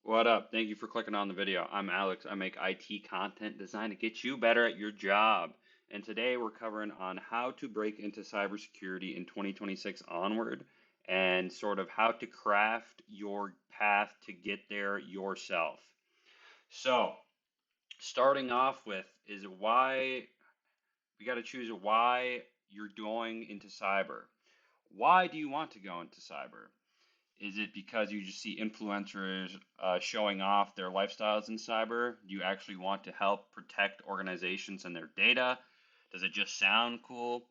What up? Thank you for clicking on the video. I'm Alex. I make IT content designed to get you better at your job. And today we're covering on how to break into cybersecurity in 2026 onward and sort of how to craft your path to get there yourself. So, starting off with is why we got to choose why you're going into cyber. Why do you want to go into cyber? Is it because you just see influencers showing off their lifestyles in cyber? Do you actually want to help protect organizations and their data? Does it just sound cool?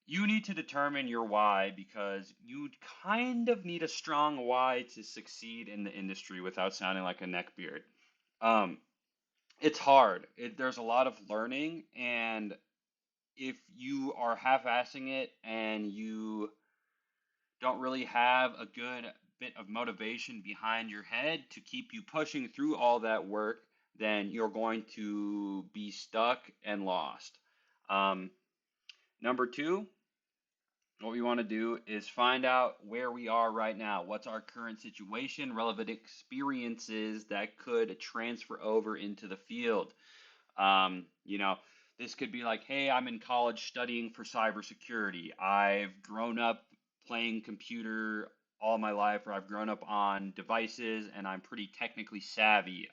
You need to determine your why because you kind of need a strong why to succeed in the industry without sounding like a neckbeard. Um, it's hard. There's a lot of learning, and if you are half-assing it and you don't really have a good bit of motivation behind your head to keep you pushing through all that work, then you're going to be stuck and lost. Um, Number two, what we want to do is find out where we are right now. What's our current situation, relevant experiences that could transfer over into the field. You know, this could be like, hey, I'm in college studying for cybersecurity. I've grown up playing computer all my life, or I've grown up on devices and I'm pretty technically savvy.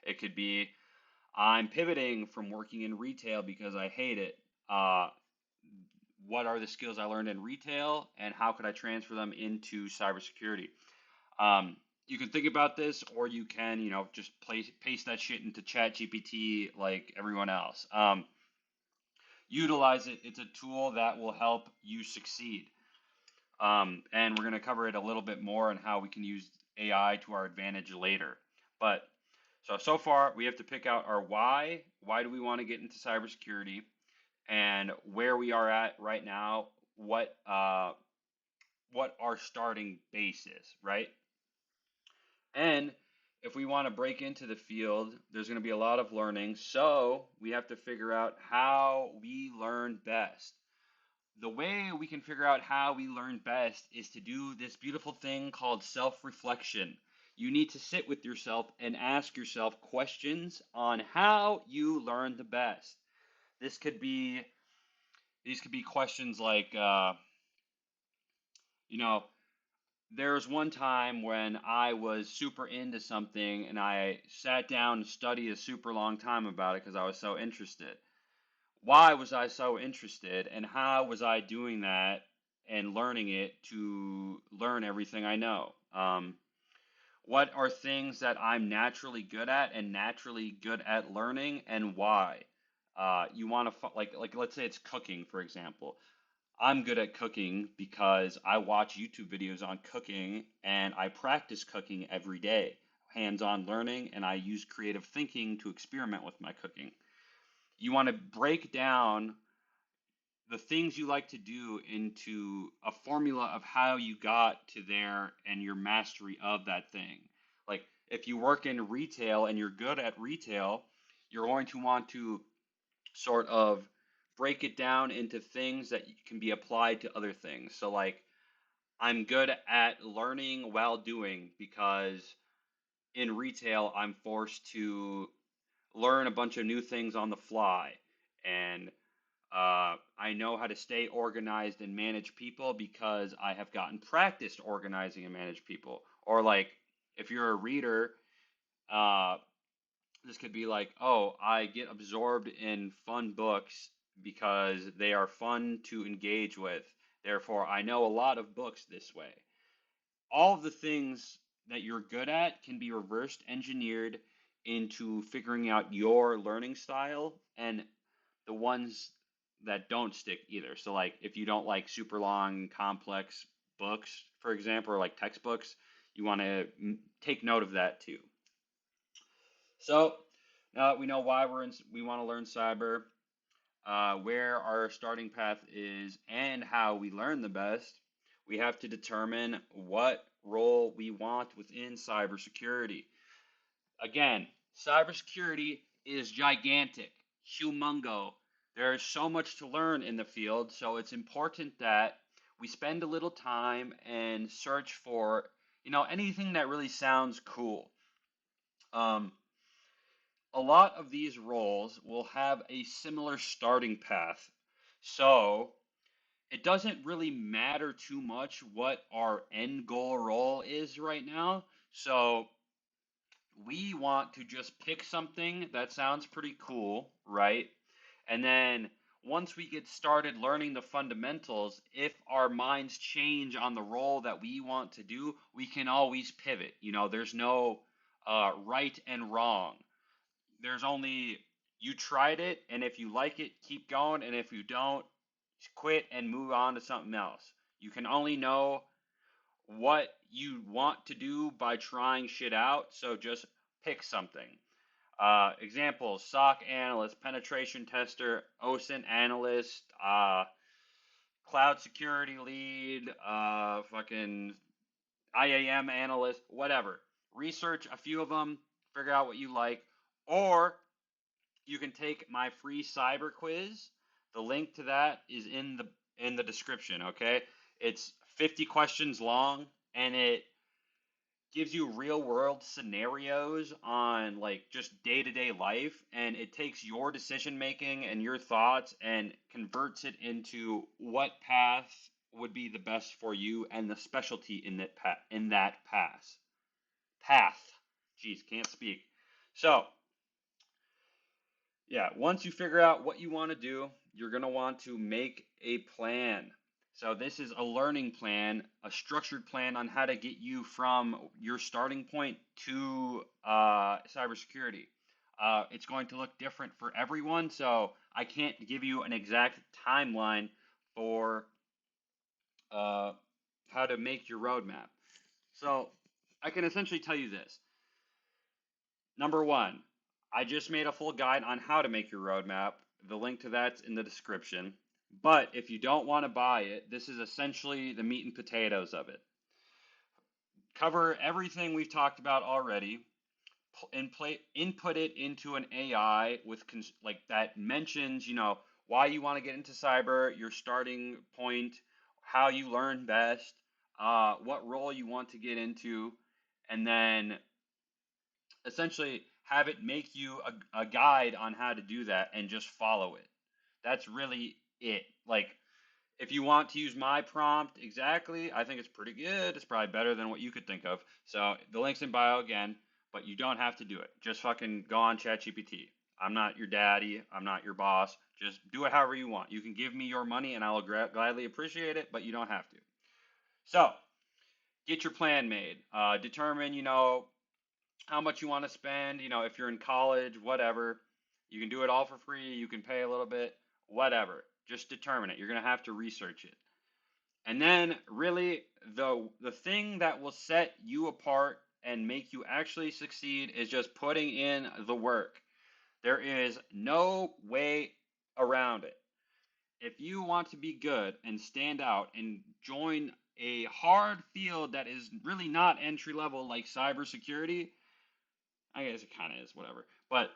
It could be I'm pivoting from working in retail because I hate it. What are the skills I learned in retail and how could I transfer them into cybersecurity? You can think about this, or you can, just paste that shit into Chat GPT like everyone else. Utilize it. It's a tool that will help you succeed. And we're going to cover it a little bit more and how we can use AI to our advantage later. But so far, we have to pick out our why. Why do we want to get into cybersecurity? And where we are at right now, what our starting base is, right? And if we want to break into the field, there's going to be a lot of learning. So we have to figure out how we learn best. The way we can figure out how we learn best is to do this beautiful thing called self-reflection. You need to sit with yourself and ask yourself questions on how you learn the best. This could be these could be questions like, you know, there was one time when I was super into something and I sat down and studied a super long time about it because I was so interested. Why was I so interested and how was I doing that and learning it to learn everything I know? What are things that I'm naturally good at and naturally good at learning and why? You want to like let's say it's cooking, for example. I'm good at cooking because I watch YouTube videos on cooking and I practice cooking every day. Hands-on learning, and I use creative thinking to experiment with my cooking. You want to break down the things you like to do into a formula of how you got to there and your mastery of that thing. Like if you work in retail and you're good at retail, you're going to want to sort of break it down into things that can be applied to other things. So like I'm good at learning while doing because in retail I'm forced to learn a bunch of new things on the fly and I know how to stay organized and manage people because I have gotten practiced organizing and manage people. Or like if you're a reader, uh, this could be like, oh, I get absorbed in fun books because they are fun to engage with. Therefore, I know a lot of books this way. All of the things that you're good at can be reversed engineered into figuring out your learning style and the ones that don't stick either. So, like, if you don't like super long, complex books, for example, or like textbooks, you want to take note of that too. So, now that we know why we want to learn cyber, where our starting path is, and how we learn the best, we have to determine what role we want within cybersecurity. Again, cybersecurity is gigantic, humongo. There's so much to learn in the field, so it's important that we spend a little time and search for anything that really sounds cool. Um, a lot of these roles will have a similar starting path. So it doesn't really matter too much what our end goal role is right now. So we want to just pick something that sounds pretty cool, right? And then once we get started learning the fundamentals, if our minds change on the role that we want to do, we can always pivot. There's no right and wrong. There's only you tried it, and if you like it, keep going, and if you don't, quit and move on to something else. You can only know what you want to do by trying shit out, so just pick something. Examples: SOC analyst, penetration tester, OSINT analyst, cloud security lead, fucking IAM analyst, whatever. Research a few of them, figure out what you like, or you can take my free cyber quiz. The link to that is in the description, okay? It's 50 questions long, and it gives you real world scenarios on like just day-to-day life, and it takes your decision making and your thoughts and converts it into what path would be the best for you and the specialty in that path. Jeez, can't speak. So yeah, once you figure out what you want to do, you're going to want to make a plan. So this is a learning plan, a structured plan on how to get you from your starting point to cybersecurity. It's going to look different for everyone, so I can't give you an exact timeline for uh, how to make your roadmap. So I can essentially tell you this. Number one, I just made a full guide on how to make your roadmap. The link to that's in the description. But if you don't want to buy it, this is essentially the meat and potatoes of it. Cover everything we've talked about already, input it into an AI with like that mentions, why you want to get into cyber, your starting point, how you learn best, what role you want to get into, and then essentially have it make you a guide on how to do that and just follow it. That's really it. Like, if you want to use my prompt exactly, I think it's pretty good. It's probably better than what you could think of. So the link's in bio again, but you don't have to do it. Just fucking go on ChatGPT. I'm not your daddy. I'm not your boss. Just do it however you want. You can give me your money and I'll gladly appreciate it, but you don't have to. So get your plan made. Determine, how much you want to spend. If you're in college, whatever. You can do it all for free. You can pay a little bit, whatever. Just determine it. You're going to have to research it. And then really the thing that will set you apart and make you actually succeed is just putting in the work. There is no way around it. If you want to be good and stand out and join a hard field that is really not entry level like cybersecurity, I guess it kind of is, whatever. But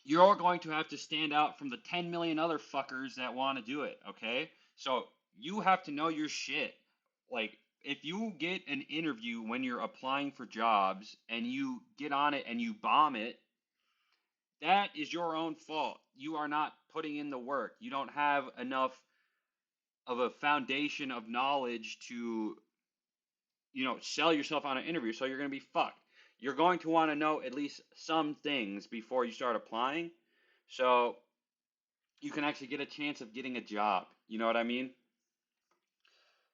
you're going to have to stand out from the 10 million other fuckers that want to do it, okay? So you have to know your shit. Like, if you get an interview when you're applying for jobs and you get on it and you bomb it, that is your own fault. You are not putting in the work. You don't have enough of a foundation of knowledge to, sell yourself on an interview, so you're going to be fucked. You're going to want to know at least some things before you start applying, so you can actually get a chance of getting a job. You know what I mean?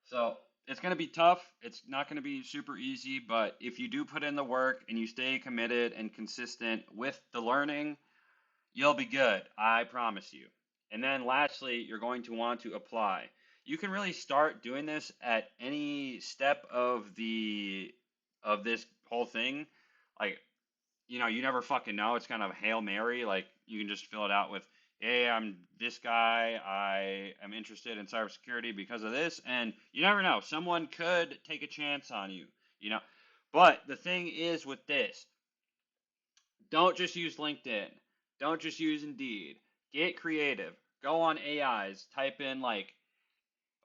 So it's going to be tough. It's not going to be super easy, but if you do put in the work and you stay committed and consistent with the learning, you'll be good. I promise you. And then lastly, you're going to want to apply. You can really start doing this at any step of this whole thing. Like, you never fucking know. It's kind of a Hail Mary. Like, you can just fill it out with, hey, I'm this guy. I am interested in cybersecurity because of this. And you never know. Someone could take a chance on you. But the thing is with this, don't just use LinkedIn. Don't just use Indeed. Get creative. Go on AIs. Type in, like,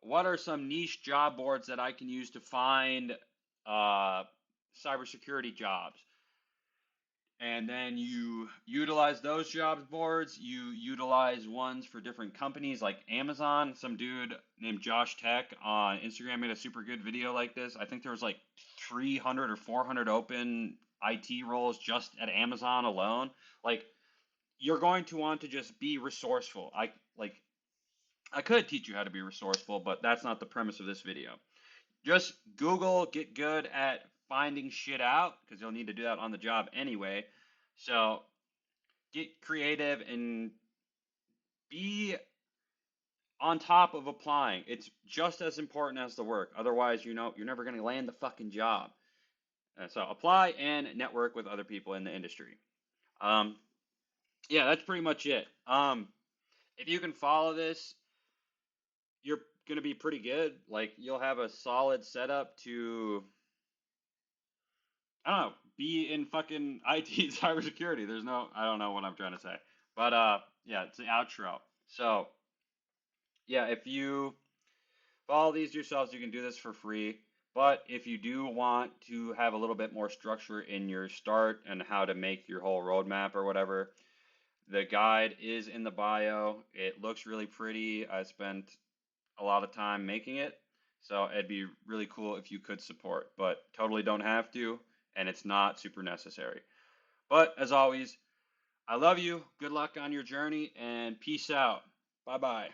what are some niche job boards that I can use to find uh, cybersecurity jobs. And then you utilize those jobs boards. You utilize ones for different companies like Amazon. Some dude named Josh Tech on Instagram made a super good video like this. I think there was like 300 or 400 open IT roles just at Amazon alone. Like, you're going to want to just be resourceful. I could teach you how to be resourceful, but that's not the premise of this video. Just Google, get good at finding shit out because you'll need to do that on the job anyway. So get creative and be on top of applying. It's just as important as the work. Otherwise, you're never going to land the fucking job. So apply and network with other people in the industry. Um, yeah, that's pretty much it. If you can follow this, you're going to be pretty good. Like, you'll have a solid setup to, I don't know, be in fucking IT cybersecurity. I don't know what I'm trying to say. But yeah, it's the outro. So, yeah, if you follow these yourselves, you can do this for free. But if you do want to have a little bit more structure in your start and how to make your whole roadmap or whatever, the guide is in the bio. It looks really pretty. I spent a lot of time making it, so it'd be really cool if you could support, but totally don't have to, and it's not super necessary. But as always, I love you. Good luck on your journey, and peace out. Bye bye.